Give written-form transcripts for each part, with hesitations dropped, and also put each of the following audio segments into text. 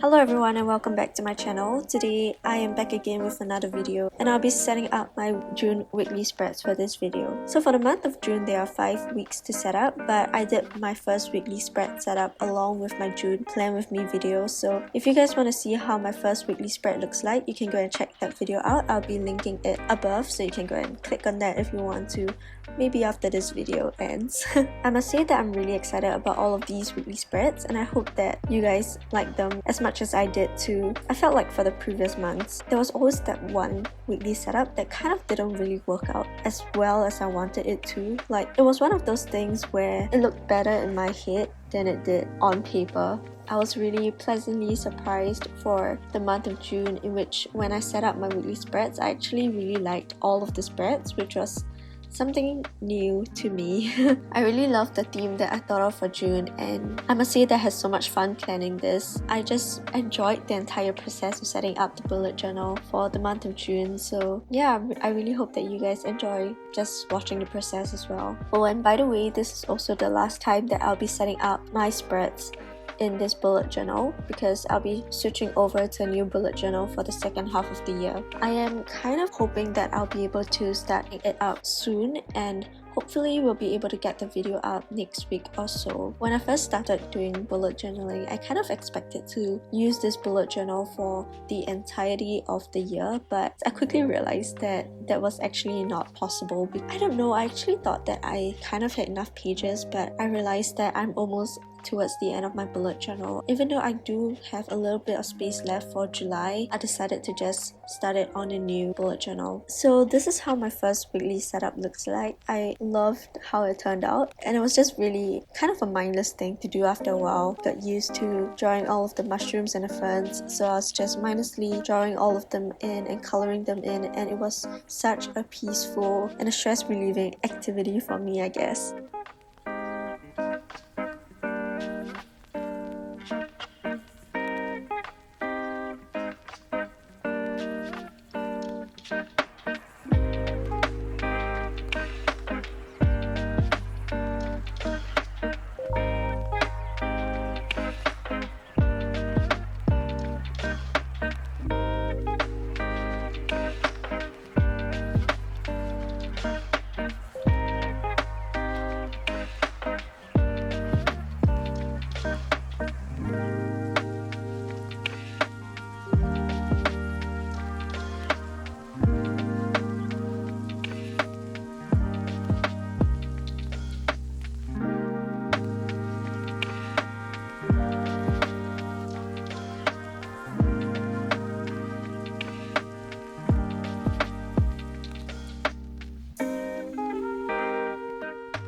Hello everyone and welcome back to my channel. Today I am back again with another video and I'll be setting up my June weekly spreads for this video. So for the month of June there are 5 weeks to set up, but I did my first weekly spread setup along with my June plan with me video. So if you guys want to see how my first weekly spread looks like, you can go and check that video out. I'll be linking it above so you can go and click on that if you want to, maybe after this video ends. I must say that I'm really excited about all of these weekly spreads and I hope that you guys like them as much as I did too. I felt like for the previous months, there was always that one weekly setup that kind of didn't really work out as well as I wanted it to. Like, it was one of those things where it looked better in my head than it did on paper. I was really pleasantly surprised for the month of June, in which when I set up my weekly spreads, I actually really liked all of the spreads, which was something new to me. I really love the theme that I thought of for June, and I must say that I had so much fun planning this. I just enjoyed the entire process of setting up the bullet journal for the month of June. So yeah, I really hope that you guys enjoy just watching the process as well. Oh, and by the way, this is also the last time that I'll be setting up my spreads in this bullet journal, because I'll be switching over to a new bullet journal for the second half of the year. I am kind of hoping that I'll be able to start it out soon, and hopefully we'll be able to get the video out next week or so. When I first started doing bullet journaling, I kind of expected to use this bullet journal for the entirety of the year, but I quickly realized that that was actually not possible. I don't know, I actually thought that I kind of had enough pages, but I realized that I'm almost towards the end of my bullet journal. Even though I do have a little bit of space left for July, I decided to just start it on a new bullet journal. So this is how my first weekly setup looks like. I loved how it turned out, and it was just really kind of a mindless thing to do after a while. Got used to drawing all of the mushrooms and the ferns, so I was just mindlessly drawing all of them in and coloring them in, and it was such a peaceful and a stress relieving activity for me, I guess.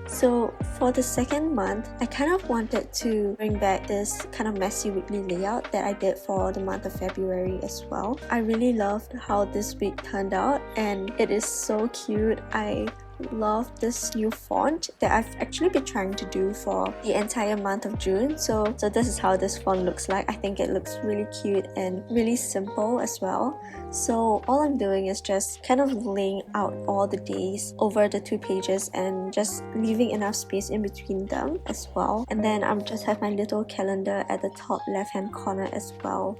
So for the second month, I kind of wanted to bring back this kind of messy weekly layout that I did for the month of February as well. I really loved how this week turned out, and it is so cute. I love this new font that I've actually been trying to do for the entire month of June. So this is how this font looks like. I think it looks really cute and really simple as well. So all I'm doing is just kind of laying out all the days over the 2 pages and just leaving enough space in between them as well. And then I'm just have my little calendar at the top left hand corner as well.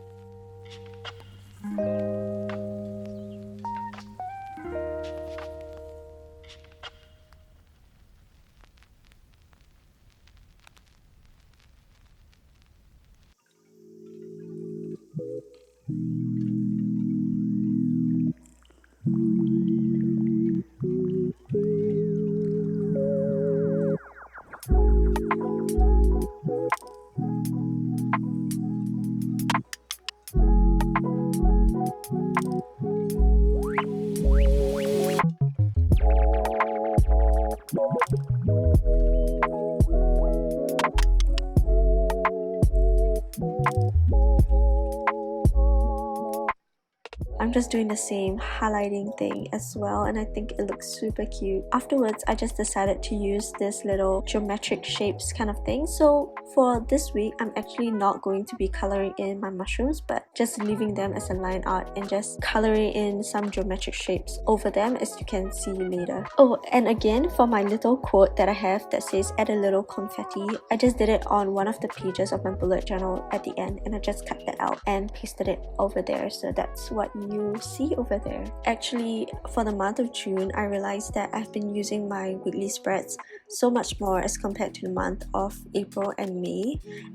I'm just doing the same highlighting thing as well, and I think it looks super cute. Afterwards, I just decided to use this little geometric shapes kind of thing. So for this week, I'm actually not going to be coloring in my mushrooms, but just leaving them as a line art and just coloring in some geometric shapes over them, as you can see later. Oh, and again, for my little quote that I have that says add a little confetti, I just did it on one of the pages of my bullet journal at the end, and I just cut that out and pasted it over there, so that's what you see over there. Actually, for the month of June, I realized that I've been using my weekly spreads so much more as compared to the month of April and May,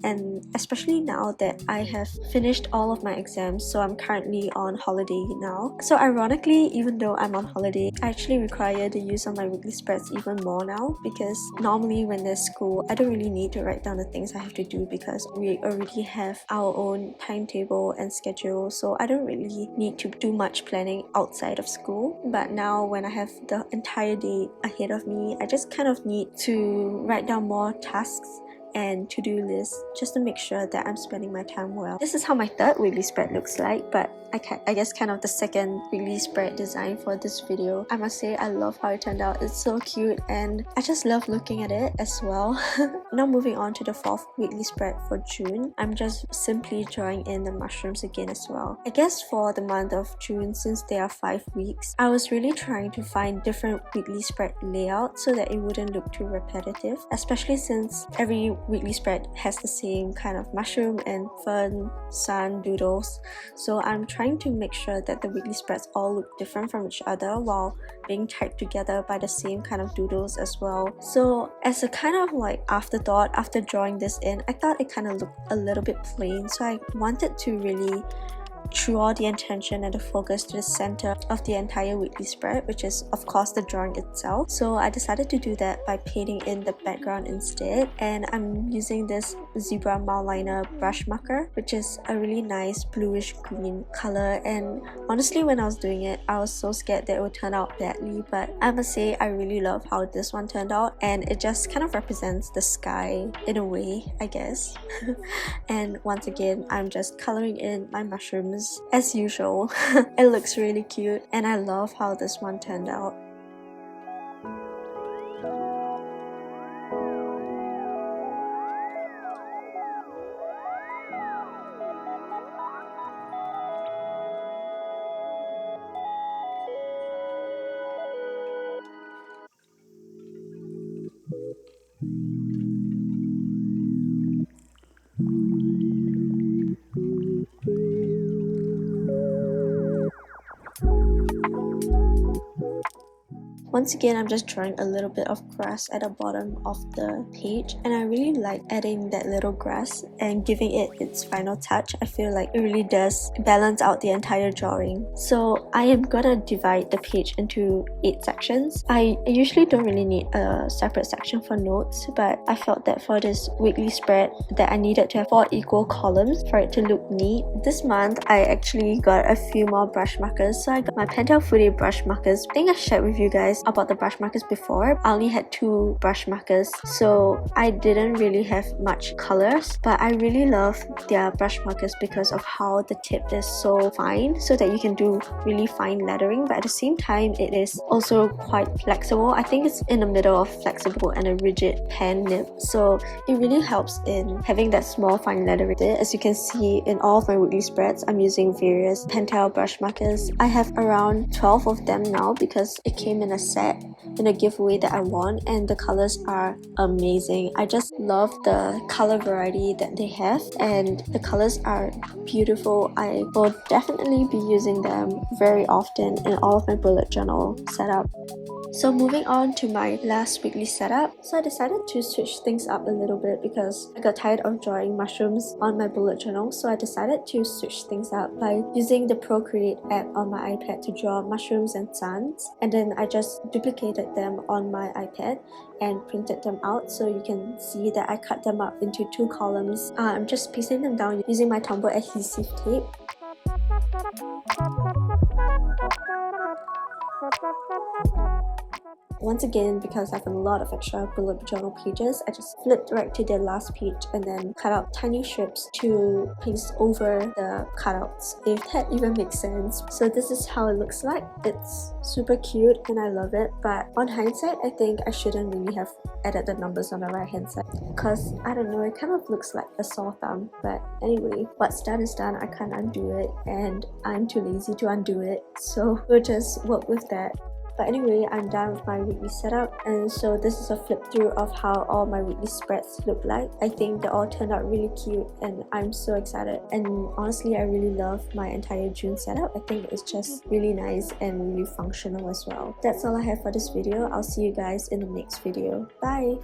and especially now that I have finished all of my exams, so I'm currently on holiday now. So ironically, even though I'm on holiday, I actually require the use of my weekly spreads even more now, because normally when there's school, I don't really need to write down the things I have to do because we already have our own timetable and schedule, so I don't really need to do much planning outside of school. But now when I have the entire day ahead of me, I just kind of need to write down more tasks and to-do lists just to make sure that I'm spending my time well. This is how my third weekly spread looks like, but I guess kind of the second weekly spread design for this video. I must say I love how it turned out. It's so cute and I just love looking at it as well. Now moving on to the fourth weekly spread for June, I'm just simply drawing in the mushrooms again as well. I guess for the month of June, since there are 5 weeks, I was really trying to find different weekly spread layouts so that it wouldn't look too repetitive, especially since every weekly spread has the same kind of mushroom and fern, sun, doodles. So I'm trying to make sure that the weekly spreads all look different from each other while being tied together by the same kind of doodles as well. So as a kind of like afterthought, after drawing this in, I thought it kind of looked a little bit plain, so I wanted to really draw the attention and the focus to the center of the entire weekly spread, which is of course the drawing itself. So I decided to do that by painting in the background instead, and I'm using this zebra moutliner brush marker, which is a really nice bluish green color. And honestly, when I was doing it, I was so scared that it would turn out badly, but I must say I really love how this one turned out, and it just kind of represents the sky in a way, I guess. And once again, I'm just coloring in my mushrooms as usual. It looks really cute and I love how this one turned out. Once again, I'm just drawing a little bit of grass at the bottom of the page, and I really like adding that little grass and giving it its final touch. I feel like it really does balance out the entire drawing. So I am gonna divide the page into 8 sections. I usually don't really need a separate section for notes, but I felt that for this weekly spread that I needed to have 4 equal columns for it to look neat. This month, I actually got a few more brush markers. So I got my Untitled Chapter brush markers. I think I shared with you guys about the brush markers before. I only had 2 brush markers, so I didn't really have much colors, but I really love their brush markers because of how the tip is so fine, so that you can do really fine lettering, but at the same time it is also quite flexible. I think it's in the middle of flexible and a rigid pen nib, so it really helps in having that small fine lettering. As you can see in all of my weekly spreads, I'm using various Pentel brush markers. I have around 12 of them now because it came in a set in a giveaway that I won, and the colors are amazing. I just love the color variety that they have, and the colors are beautiful. I will definitely be using them very often in all of my bullet journal setup. So moving on to my last weekly setup, so I decided to switch things up a little bit because I got tired of drawing mushrooms on my bullet journal, so I decided to switch things up by using the Procreate app on my iPad to draw mushrooms and suns, and then I just duplicated them on my iPad and printed them out, so you can see that I cut them up into 2 columns. I'm just pasting them down using my Tombow adhesive tape. once again, because I have a lot of extra bullet journal pages, I just flipped right to the last page and then cut out tiny strips to paste over the cutouts, if that even makes sense. So this is how it looks like. It's super cute and I love it, but on hindsight I think I shouldn't really have added the numbers on the right hand side, because I don't know, it kind of looks like a sore thumb. But anyway, what's done is done. I can't undo it and I'm too lazy to undo it, so we'll just work with that. But anyway, I'm done with my weekly setup, and so this is a flip through of how all my weekly spreads look like. I think they all turned out really cute and I'm so excited, and honestly I really love my entire June setup. I think it's just really nice and really functional as well. That's all I have for this video. I'll see you guys in the next video. Bye!